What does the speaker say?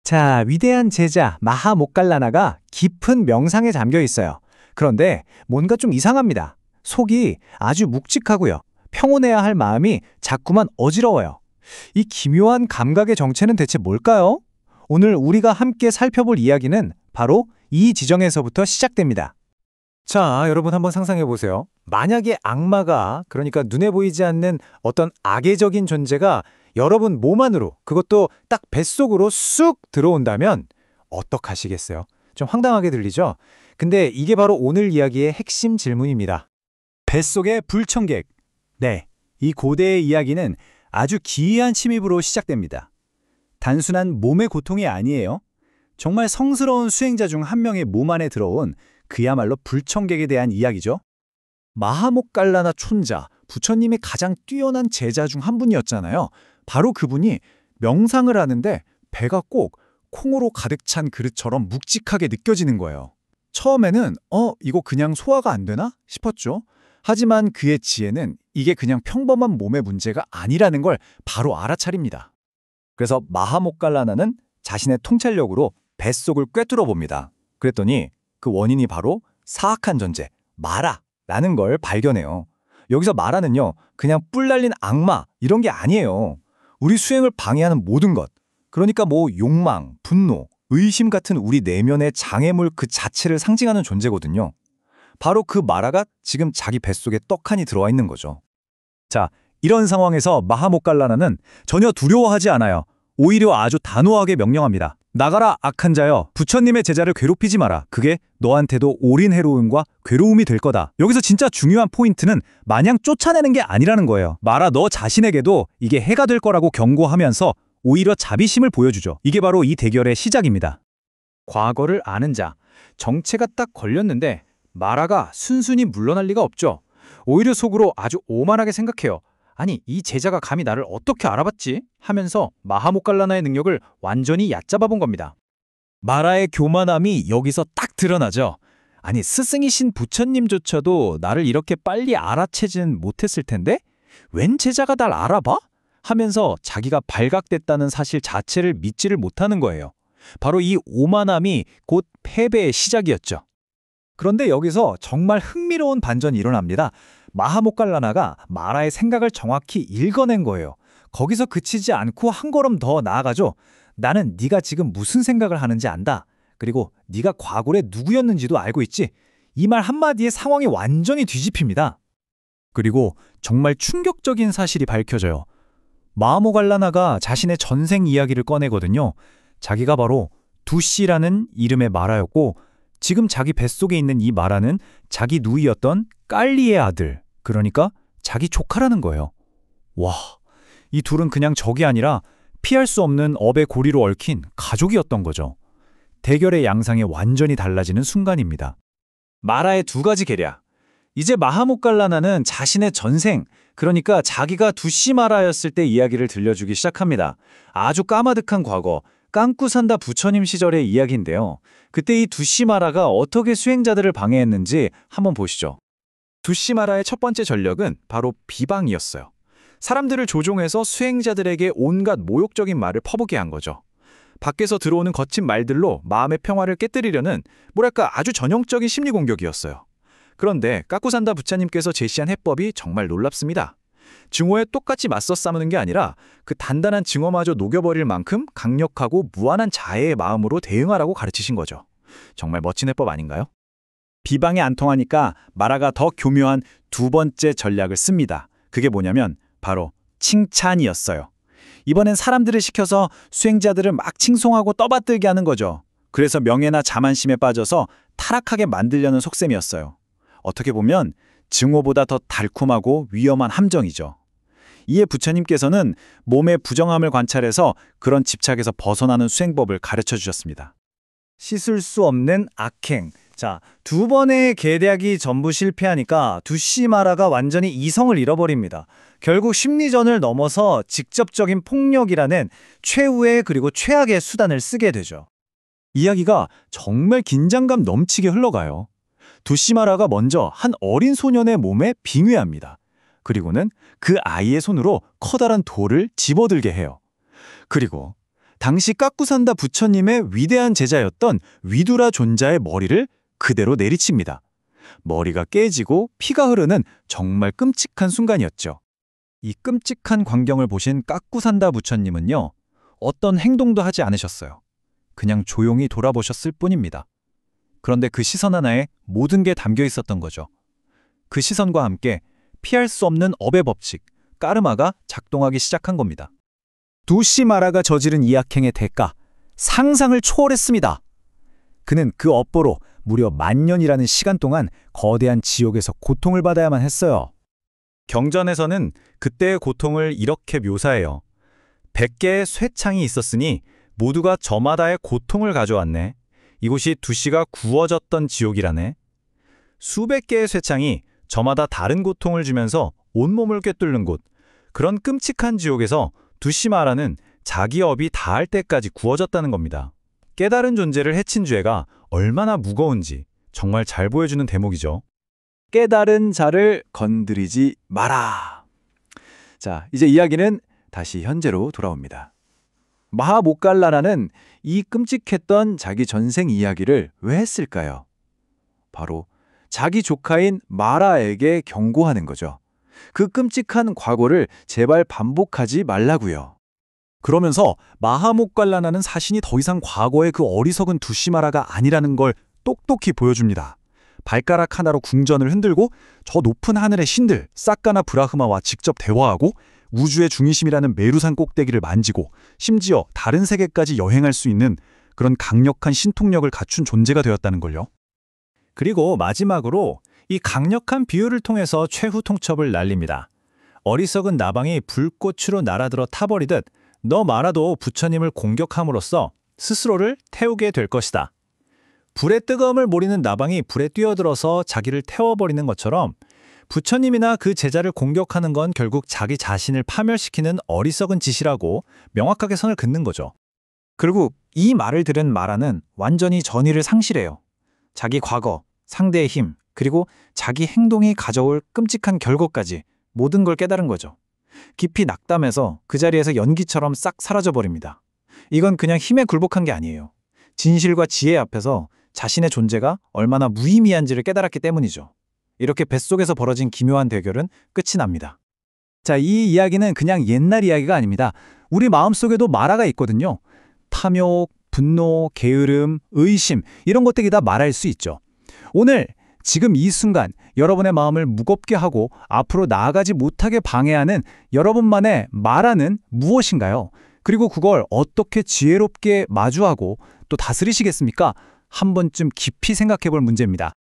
자, 위대한 제자 마하모칼라나가 깊은 명상에 잠겨 있어요. 그런데 뭔가 좀 이상합니다. 속이 아주 묵직하고요. 평온해야 할 마음이 자꾸만 어지러워요. 이 기묘한 감각의 정체는 대체 뭘까요? 오늘 우리가 함께 살펴볼 이야기는 바로 이 지점에서부터 시작됩니다. 자, 여러분 한번 상상해 보세요. 만약에 악마가, 그러니까 눈에 보이지 않는 어떤 악의적인 존재가 여러분 몸 안으로, 그것도 딱 뱃속으로 쑥 들어온다면 어떡하시겠어요? 좀 황당하게 들리죠? 근데 이게 바로 오늘 이야기의 핵심 질문입니다. 뱃속의 불청객. 네, 이 고대의 이야기는 아주 기이한 침입으로 시작됩니다. 단순한 몸의 고통이 아니에요. 정말 성스러운 수행자 중 한 명의 몸 안에 들어온 그야말로 불청객에 대한 이야기죠. 마하모칼라나 촌자, 부처님의 가장 뛰어난 제자 중 한 분이었잖아요. 바로 그분이 명상을 하는데 배가 꼭 콩으로 가득 찬 그릇처럼 묵직하게 느껴지는 거예요. 처음에는 이거 그냥 소화가 안 되나 싶었죠. 하지만 그의 지혜는 이게 그냥 평범한 몸의 문제가 아니라는 걸 바로 알아차립니다. 그래서 마하모칼라나는 자신의 통찰력으로 뱃속을 꿰뚫어 봅니다. 그랬더니 그 원인이 바로 사악한 존재, 마라라는 걸 발견해요. 여기서 마라는요, 그냥 뿔 날린 악마 이런 게 아니에요. 우리 수행을 방해하는 모든 것, 그러니까 욕망, 분노, 의심 같은 우리 내면의 장애물 그 자체를 상징하는 존재거든요. 바로 그 마라가 지금 자기 뱃속에 떡하니 들어와 있는 거죠. 자, 이런 상황에서 마하모칼라나는 전혀 두려워하지 않아요. 오히려 아주 단호하게 명령합니다. 나가라, 악한 자여. 부처님의 제자를 괴롭히지 마라. 그게 너한테도 오린 해로움과 괴로움이 될 거다. 여기서 진짜 중요한 포인트는 마냥 쫓아내는 게 아니라는 거예요. 마라 너 자신에게도 이게 해가 될 거라고 경고하면서 오히려 자비심을 보여주죠. 이게 바로 이 대결의 시작입니다. 과거를 아는 자, 정체가 딱 걸렸는데 마라가 순순히 물러날 리가 없죠. 오히려 속으로 아주 오만하게 생각해요. 아니, 이 제자가 감히 나를 어떻게 알아봤지? 하면서 마하모칼라나의 능력을 완전히 얕잡아 본 겁니다. 마라의 교만함이 여기서 딱 드러나죠. 아니, 스승이신 부처님조차도 나를 이렇게 빨리 알아채진 못했을 텐데 웬 제자가 날 알아봐? 하면서 자기가 발각됐다는 사실 자체를 믿지를 못하는 거예요. 바로 이 오만함이 곧 패배의 시작이었죠. 그런데 여기서 정말 흥미로운 반전이 일어납니다. 마하모칼라나가 마라의 생각을 정확히 읽어낸 거예요. 거기서 그치지 않고 한 걸음 더 나아가죠. 나는 네가 지금 무슨 생각을 하는지 안다. 그리고 네가 과거에 누구였는지도 알고 있지. 이 말 한마디에 상황이 완전히 뒤집힙니다. 그리고 정말 충격적인 사실이 밝혀져요. 마하모칼라나가 자신의 전생 이야기를 꺼내거든요. 자기가 바로 두씨라는 이름의 마라였고 지금 자기 뱃속에 있는 이 마라는 자기 누이였던 깔리의 아들, 그러니까 자기 조카라는 거예요. 와, 이 둘은 그냥 적이 아니라 피할 수 없는 업의 고리로 얽힌 가족이었던 거죠. 대결의 양상이 완전히 달라지는 순간입니다. 마라의 두 가지 계략. 이제 마하모칼라나는 자신의 전생, 그러니까 자기가 두씨 마라였을 때 이야기를 들려주기 시작합니다. 아주 까마득한 과거, 깡꾸산다 부처님 시절의 이야기인데요. 그때 이 두씨 마라가 어떻게 수행자들을 방해했는지 한번 보시죠. 두씨 마라의 첫 번째 전력은 바로 비방이었어요. 사람들을 조종해서 수행자들에게 온갖 모욕적인 말을 퍼붓게 한 거죠. 밖에서 들어오는 거친 말들로 마음의 평화를 깨뜨리려는 뭐랄까 아주 전형적인 심리 공격이었어요. 그런데 까꾸산다 부처님께서 제시한 해법이 정말 놀랍습니다. 증오에 똑같이 맞서 싸우는 게 아니라 그 단단한 증오마저 녹여버릴 만큼 강력하고 무한한 자애의 마음으로 대응하라고 가르치신 거죠. 정말 멋진 해법 아닌가요? 비방이 안 통하니까 마라가 더 교묘한 두 번째 전략을 씁니다. 그게 뭐냐면 바로 칭찬이었어요. 이번엔 사람들을 시켜서 수행자들을 막 칭송하고 떠받들게 하는 거죠. 그래서 명예나 자만심에 빠져서 타락하게 만들려는 속셈이었어요. 어떻게 보면 증오보다 더 달콤하고 위험한 함정이죠. 이에 부처님께서는 몸의 부정함을 관찰해서 그런 집착에서 벗어나는 수행법을 가르쳐 주셨습니다. 씻을 수 없는 악행. 자, 두 번의 계략이 전부 실패하니까 두씨 마라가 완전히 이성을 잃어버립니다. 결국 심리전을 넘어서 직접적인 폭력이라는 최후의 그리고 최악의 수단을 쓰게 되죠. 이야기가 정말 긴장감 넘치게 흘러가요. 두씨 마라가 먼저 한 어린 소년의 몸에 빙의합니다. 그리고는 그 아이의 손으로 커다란 돌을 집어들게 해요. 그리고 당시 깎구산다 부처님의 위대한 제자였던 위두라 존자의 머리를 그대로 내리칩니다. 머리가 깨지고 피가 흐르는 정말 끔찍한 순간이었죠. 이 끔찍한 광경을 보신 깎구산다 부처님은요, 어떤 행동도 하지 않으셨어요. 그냥 조용히 돌아보셨을 뿐입니다. 그런데 그 시선 하나에 모든 게 담겨 있었던 거죠. 그 시선과 함께 피할 수 없는 업의 법칙, 까르마가 작동하기 시작한 겁니다. 두시마라가 저지른 이 악행의 대가, 상상을 초월했습니다. 그는 그 업보로 무려 10,000년이라는 시간 동안 거대한 지옥에서 고통을 받아야만 했어요. 경전에서는 그때의 고통을 이렇게 묘사해요. 100개의 쇠창이 있었으니 모두가 저마다의 고통을 가져왔네. 이곳이 두시가 구워졌던 지옥이라네. 수백 개의 쇠창이 저마다 다른 고통을 주면서 온몸을 꿰뚫는 곳, 그런 끔찍한 지옥에서 두시마라는 자기 업이 다할 때까지 구워졌다는 겁니다. 깨달은 존재를 해친 죄가 얼마나 무거운지 정말 잘 보여주는 대목이죠. 깨달은 자를 건드리지 마라. 자, 이제 이야기는 다시 현재로 돌아옵니다. 마하모칼라나는 이 끔찍했던 자기 전생 이야기를 왜 했을까요? 바로 자기 조카인 마라에게 경고하는 거죠. 그 끔찍한 과거를 제발 반복하지 말라고요. 그러면서 마하모칼라나는 사신이 더 이상 과거의 그 어리석은 두시마라가 아니라는 걸 똑똑히 보여줍니다. 발가락 하나로 궁전을 흔들고 저 높은 하늘의 신들 사카나 브라흐마와 직접 대화하고 우주의 중심이라는 메루산 꼭대기를 만지고 심지어 다른 세계까지 여행할 수 있는 그런 강력한 신통력을 갖춘 존재가 되었다는 걸요. 그리고 마지막으로 이 강력한 비유를 통해서 최후 통첩을 날립니다. 어리석은 나방이 불꽃으로 날아들어 타버리듯 너 마라도 부처님을 공격함으로써 스스로를 태우게 될 것이다. 불의 뜨거움을 모르는 나방이 불에 뛰어들어서 자기를 태워버리는 것처럼 부처님이나 그 제자를 공격하는 건 결국 자기 자신을 파멸시키는 어리석은 짓이라고 명확하게 선을 긋는 거죠. 그리고 이 말을 들은 마라는 완전히 전의를 상실해요. 자기 과거, 상대의 힘, 그리고 자기 행동이 가져올 끔찍한 결과까지 모든 걸 깨달은 거죠. 깊이 낙담해서 그 자리에서 연기처럼 싹 사라져버립니다. 이건 그냥 힘에 굴복한 게 아니에요. 진실과 지혜 앞에서 자신의 존재가 얼마나 무의미한지를 깨달았기 때문이죠. 이렇게 뱃속에서 벌어진 기묘한 대결은 끝이 납니다. 자, 이 이야기는 그냥 옛날 이야기가 아닙니다. 우리 마음속에도 마라가 있거든요. 탐욕, 분노, 게으름, 의심 이런 것들이 다 말할 수 있죠. 오늘 지금 이 순간 여러분의 마음을 무겁게 하고 앞으로 나아가지 못하게 방해하는 여러분만의 마라는 무엇인가요? 그리고 그걸 어떻게 지혜롭게 마주하고 또 다스리시겠습니까? 한 번쯤 깊이 생각해 볼 문제입니다.